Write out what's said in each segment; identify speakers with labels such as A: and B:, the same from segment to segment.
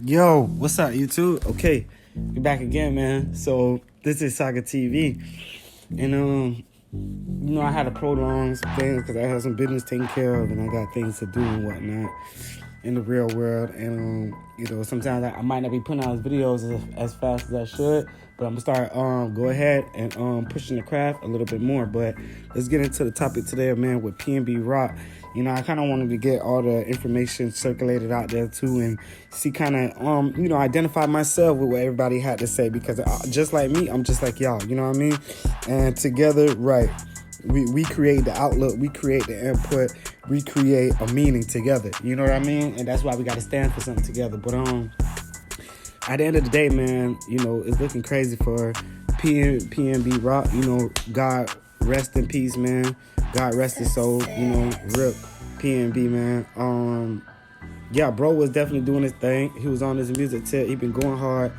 A: Yo, what's up, YouTube? Okay, we're back again, man. So this is Saga TV, and I had to prolong some things because I had some business taken care of, and I got things to do and whatnot in the real world. And sometimes I might not be putting out videos as fast as I should, but I'm gonna start go ahead and pushing the craft a little bit more. But let's get into the topic today, man, with PNB Rock. I kind of wanted to get all the information circulated out there too, and see kind of identify myself with what everybody had to say, because just like me, I'm just like y'all. You know what I mean? And together, right, we create the outlook, we create the input, we create a meaning together. You know what I mean? And that's why we got to stand for something together. But at the end of the day, man, it's looking crazy for PNB Rock. God rest in peace, man. God rest his soul. Rip PNB, man. Yeah, bro was definitely doing his thing. He was on his music tip. He been going hard.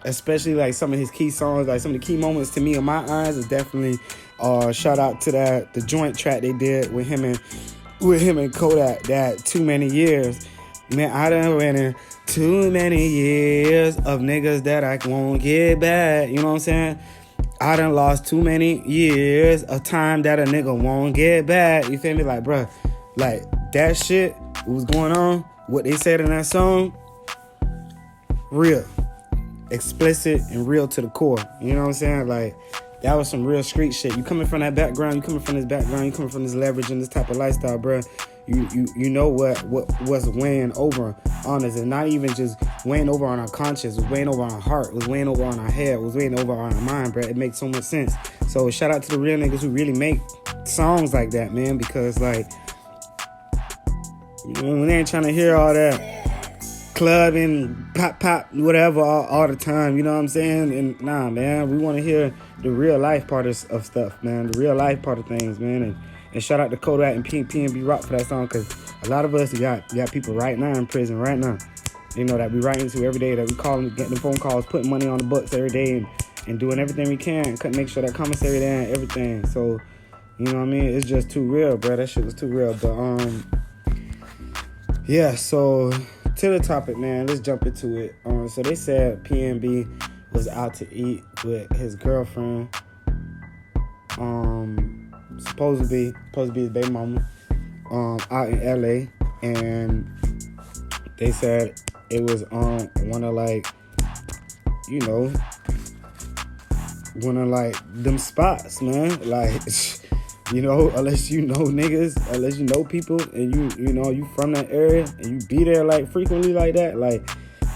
A: Especially like some of his key songs, like some of the key moments to me in my eyes is definitely shout out to the joint track they did with him and Kodak, that Too Many Years. Man, I done ran in too many years of niggas that I won't get back. You know what I'm saying? I done lost too many years of time that a nigga won't get back. You feel me? Like, bruh, like that shit, what was going on, what they said in that song, real, explicit and real to the core. You know what I'm saying? Like, that was some real street shit. You coming from that background, you coming from this leverage and this type of lifestyle, bruh. You know what's weighing over on us, and not even just weighing over on our conscience, it was weighing over on our heart, it was weighing over on our head, it was weighing over on our mind, bro. It makes so much sense. So shout out to the real niggas who really make songs like that, man, because like, we ain't trying to hear all that clubbing, pop, whatever all the time, you know what I'm saying? And nah, man, we want to hear the real life part of stuff, man, the real life part of things, man. And shout out to Kodak and PNB Rock for that song, because a lot of us got people right now in prison right now, that we writing to every day, that we call them, getting the phone calls, putting money on the books every day, and doing everything we can, make sure that commissary there and everything. So, you know what I mean? It's just too real, bro. That shit was too real. But yeah. So to the topic, man. Let's jump into it. So they said PNB was out to eat with his girlfriend. Supposedly his baby mama, out in LA, and they said it was on one of them spots, man. Like, unless you know niggas, unless you know people, and you from that area, and you be there like frequently like that, like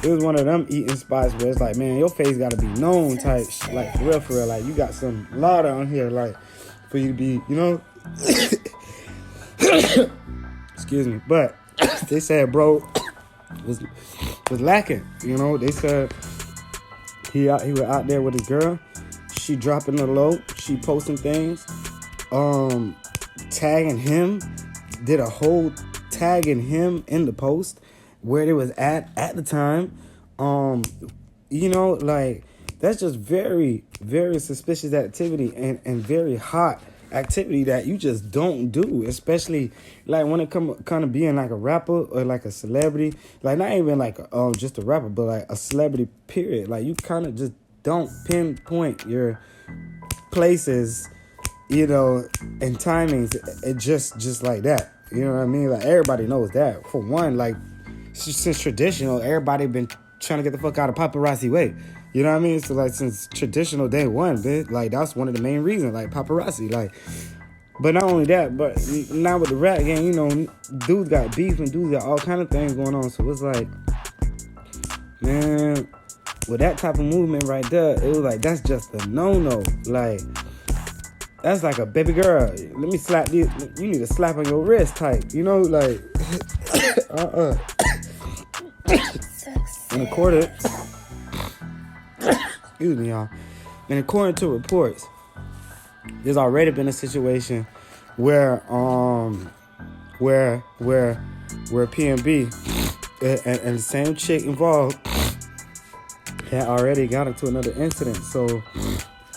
A: it was one of them eating spots where it's like, man, your face gotta be known type, like for real, like you got some alotta on here, like, for you to be, excuse me, but they said bro was lacking. They said he was out there with his girl. She dropping the low. She posting things, tagging him. Did a whole tagging him in the post where they was at the time. Like, that's just very, very suspicious activity and very hot activity that you just don't do, especially like when it come kind of being like a rapper or like a celebrity, like not even like just a rapper, but like a celebrity period. Like, you kind of just don't pinpoint your places, and timings. It just like that. You know what I mean? Like, everybody knows that. For one, like, since traditional, everybody been trying to get the fuck out of paparazzi way. You know what I mean? So, like, since traditional day one, bitch, like, that's one of the main reasons, like, paparazzi, like. But not only that, but now with the rap game, dudes got beef and dudes got all kind of things going on. So it's like, man, with that type of movement right there, it was like, that's just a no-no. Like, that's like a baby girl, let me slap you. You need a slap on your wrist type, like, And according, excuse me, y'all. And according to reports, there's already been a situation where PNB and the same chick involved had already got into another incident. So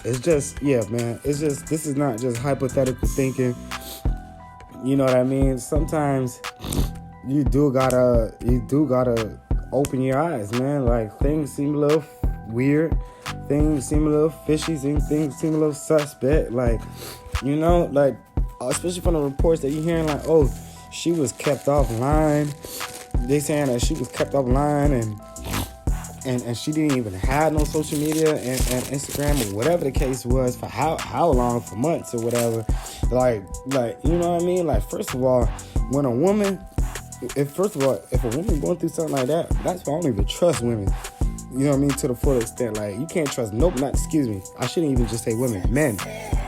A: it's just, yeah, man. It's just, this is not just hypothetical thinking. You know what I mean? Sometimes you do gotta open your eyes, man. Like, things seem a little weird, things seem a little fishy, things seem a little suspect. Like, you know, like, especially from the reports that you're hearing, like, oh, she was kept offline. They saying that she was kept offline and she didn't even have no social media and Instagram or whatever the case was for how long, for months or whatever. Like, you know what I mean? Like, first of all, when a woman, if a woman going through something like that, that's why I don't even trust women. You know what I mean? To the full extent. Like, you can't trust I shouldn't even just say women, men,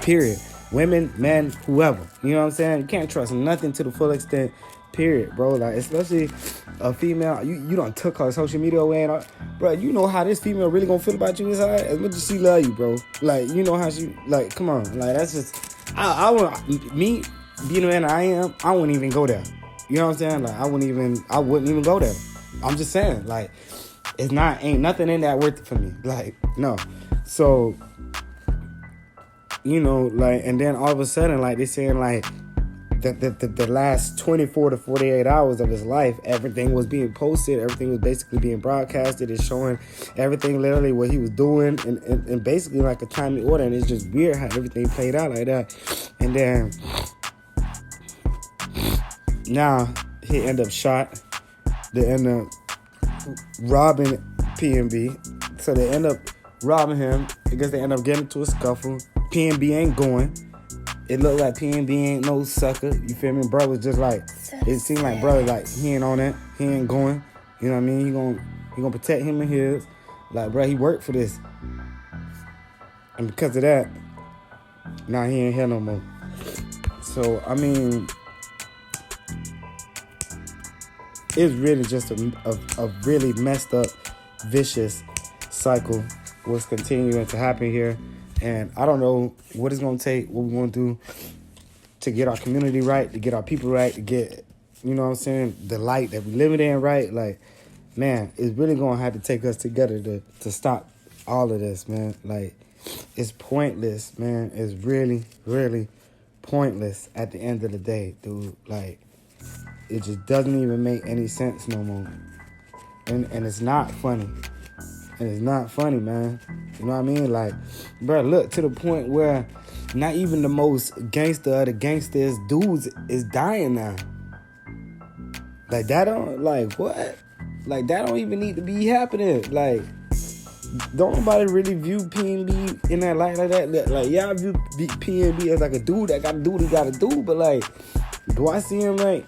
A: period. Women, men, whoever. You know what I'm saying? You can't trust nothing to the full extent, period, bro. Like, especially a female, you done took her social media away, and bro, you know how this female really gonna feel about you inside? As much as she love you, bro. Like, you know how she, like, come on. Like, that's just, I me, being the man I am, I wouldn't even go there. You know what I'm saying? Like, I wouldn't even go there. I'm just saying, like, ain't nothing in that worth it for me. Like, no. So, you know, like, and then all of a sudden, like, they saying, like, the last 24 to 48 hours of his life, everything was being posted, everything was basically being broadcasted. It's showing everything, literally what he was doing, and basically like a timely order. And it's just weird how everything played out like that. And then now he ended up shot. They end up robbing PNB. So they end up robbing him. I guess they end up getting into a scuffle. PNB ain't going. It looked like PNB ain't no sucker. You feel me? Bro was just like, it seemed like brother, like, he ain't on it. He ain't going. You know what I mean? He gonna protect him and his. Like, bro, he worked for this. And because of that, now he ain't here no more. So, I mean, it's really just a really messed up, vicious cycle what's continuing to happen here. And I don't know what it's going to take, what we're going to do to get our community right, to get our people right, to get, you know what I'm saying, the light that we live in right. Like, man, it's really going to have to take us together to stop all of this, man. Like, it's pointless, man. It's really, really pointless at the end of the day, dude. Like, it just doesn't even make any sense no more. And it's not funny. And it's not funny, man. You know what I mean? Like, bro, look, to the point where not even the most gangster of the gangsters dudes is dying now. Like, that don't, like, what? Like, that don't even need to be happening. Like, don't nobody really view PNB in that light like that. Like, yeah, I view PNB as like a dude that gotta do what he gotta do, but like, do I see him like,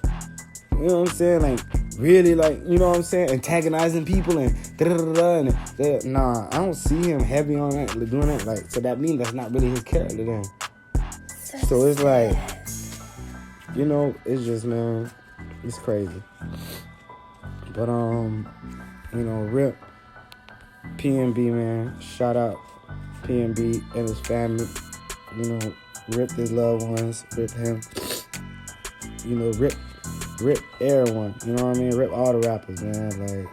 A: you know what I'm saying? Like, really, like, you know what I'm saying? Antagonizing people and nah, I don't see him heavy on that, doing that. Like, so that means that's not really his character then. So it's like, you know, it's just, man, it's crazy. But, you know, rip PNB, man. Shout out PNB and his family. You know, rip his loved ones, rip him. You know, rip everyone, you know what I mean? Rip all the rappers, man. Like,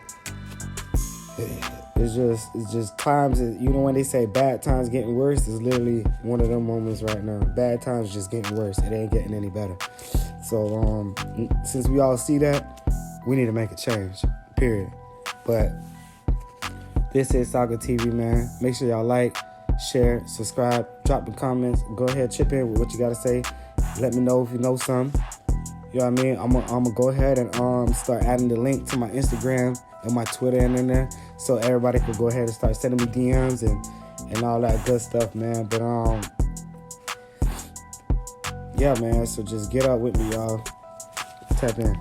A: it's just times, you know, when they say bad times getting worse, it's literally one of them moments right now. Bad times just getting worse. It ain't getting any better. So, since we all see that, we need to make a change, period. But this is Saga TV, man. Make sure y'all like, share, subscribe, drop the comments. Go ahead, chip in with what you got to say. Let me know if you know something. You know what I mean? I'm gonna go ahead and start adding the link to my Instagram and my Twitter and in there, so everybody could go ahead and start sending me DMs and all that good stuff, man. But yeah, man. So just get up with me, y'all. Tap in.